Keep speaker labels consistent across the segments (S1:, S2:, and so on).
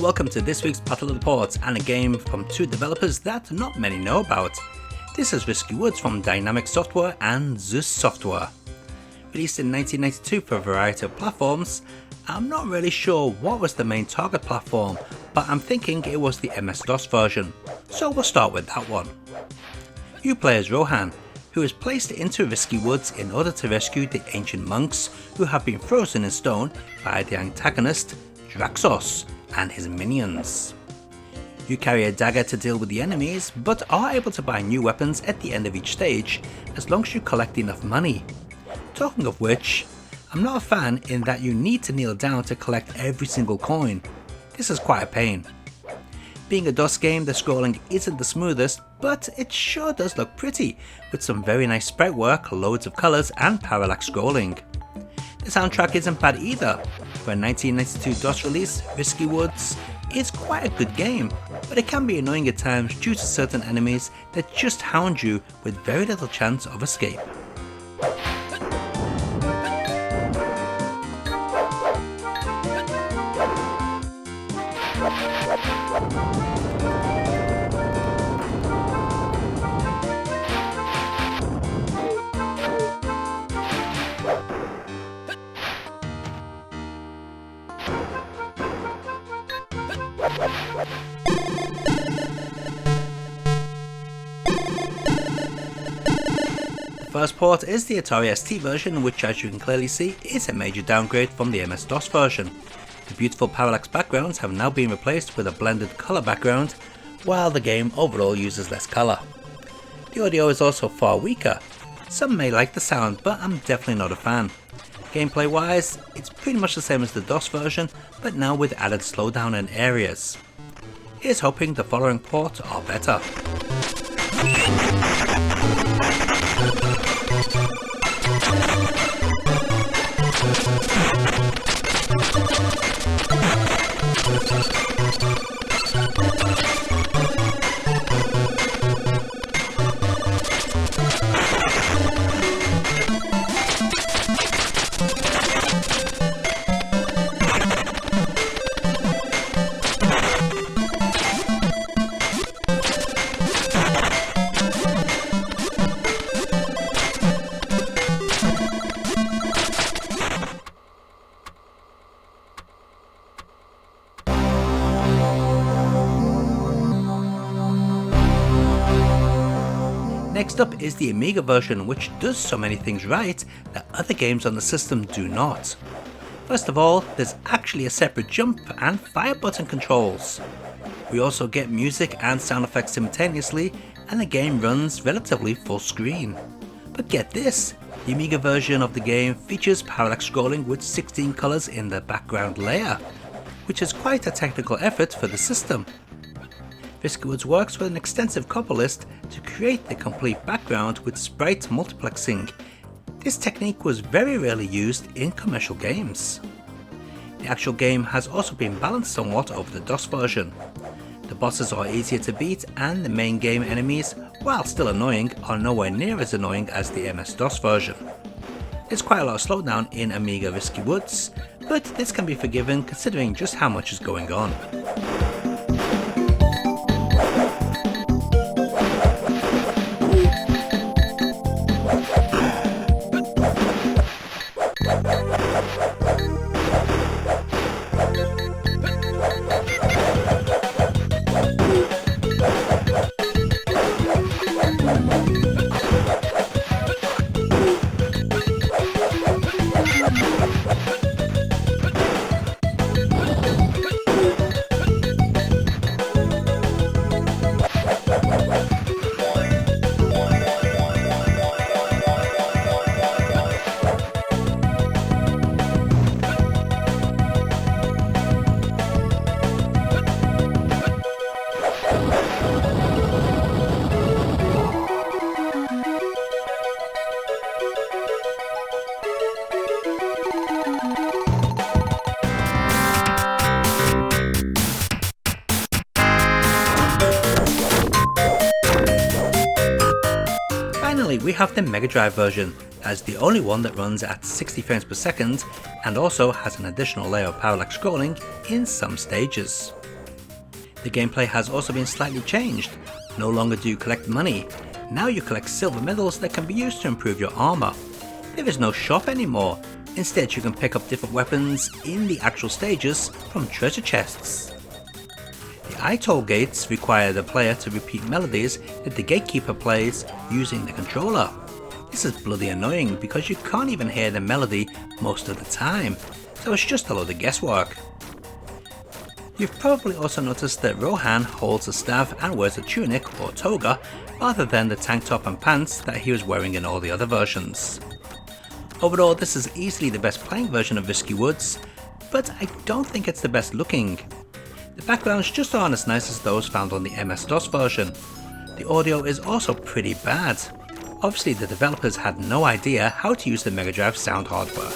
S1: and welcome to this week's Battle of the Ports and a game from two developers that not many know about. This is Risky Woods from Dynamic Software and Zeus Software. Released in 1992 for a variety of platforms, I'm not really sure what was the main target platform, but I'm thinking it was the MS-DOS version, so we'll start with that one. You play as Rohan, who is placed into Risky Woods in order to rescue the ancient monks who have been frozen in stone by the antagonist Draxos and his minions. You carry a dagger to deal with the enemies, but are able to buy new weapons at the end of each stage as long as you collect enough money. Talking of which, I'm not a fan in that you need to kneel down to collect every single coin. This is quite a pain. Being a DOS game, the scrolling isn't the smoothest, but it sure does look pretty, with some very nice sprite work, loads of colours and parallax scrolling. The soundtrack isn't bad either. For a 1992 DOS release, Risky Woods is quite a good game, but it can be annoying at times due to certain enemies that just hound you with very little chance of escape. The first port is the Atari ST version, which as you can clearly see is a major downgrade from the MS-DOS version. The beautiful parallax backgrounds have now been replaced with a blended colour background, while the game overall uses less colour. The audio is also far weaker. Some may like the sound, but I'm definitely not a fan. Gameplay wise, it's pretty much the same as the DOS version, but now with added slowdown in areas. Here's hoping the following ports are better. Next up is the Amiga version, which does so many things right that other games on the system do not. First of all, there's actually a separate jump and fire button controls. We also get music and sound effects simultaneously, and the game runs relatively full screen. But get this, the Amiga version of the game features parallax scrolling with 16 colours in the background layer, which is quite a technical effort for the system. Risky Woods works with an extensive copy list to create the complete background with sprite multiplexing. This technique was very rarely used in commercial games. The actual game has also been balanced somewhat over the DOS version. The bosses are easier to beat, and the main game enemies, while still annoying, are nowhere near as annoying as the MS-DOS version. There's quite a lot of slowdown in Amiga Risky Woods, but this can be forgiven considering just how much is going on. we have the Mega Drive version, as the only one that runs at 60 frames per second and also has an additional layer of parallax scrolling in some stages. The gameplay has also been slightly changed. No longer do you collect money, now you collect silver medals that can be used to improve your armor. There is no shop anymore, instead you can pick up different weapons in the actual stages from treasure chests. The eye-toll gates require the player to repeat melodies that the gatekeeper plays using the controller. This is bloody annoying because you can't even hear the melody most of the time, so it's just a load of guesswork. You've probably also noticed that Rohan holds a staff and wears a tunic or toga rather than the tank top and pants that he was wearing in all the other versions. Overall, this is easily the best playing version of Risky Woods, but I don't think it's the best looking. The backgrounds just aren't as nice as those found on the MS-DOS version. The audio is also pretty bad. Obviously the developers had no idea how to use the Mega Drive sound hardware.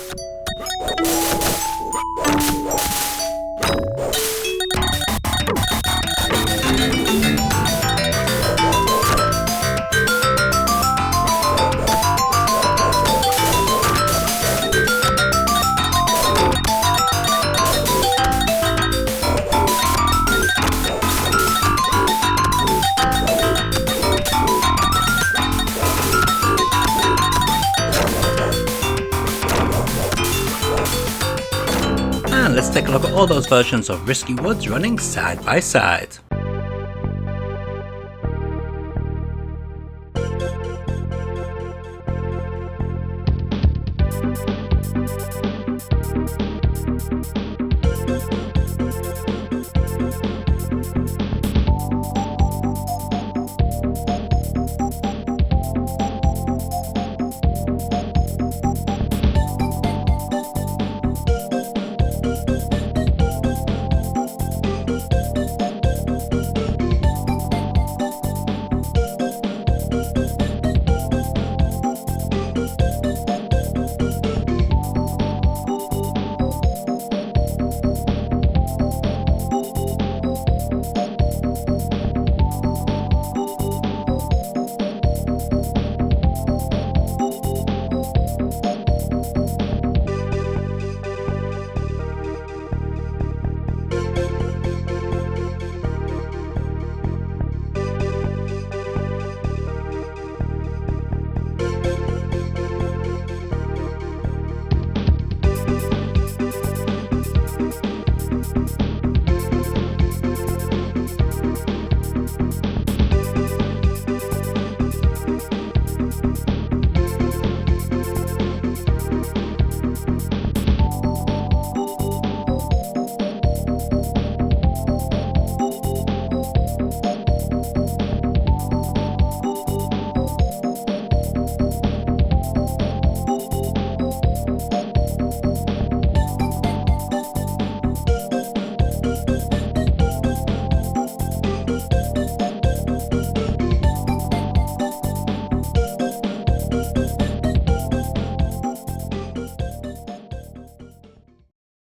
S1: Let's take a look at all those versions of Risky Woods running side by side.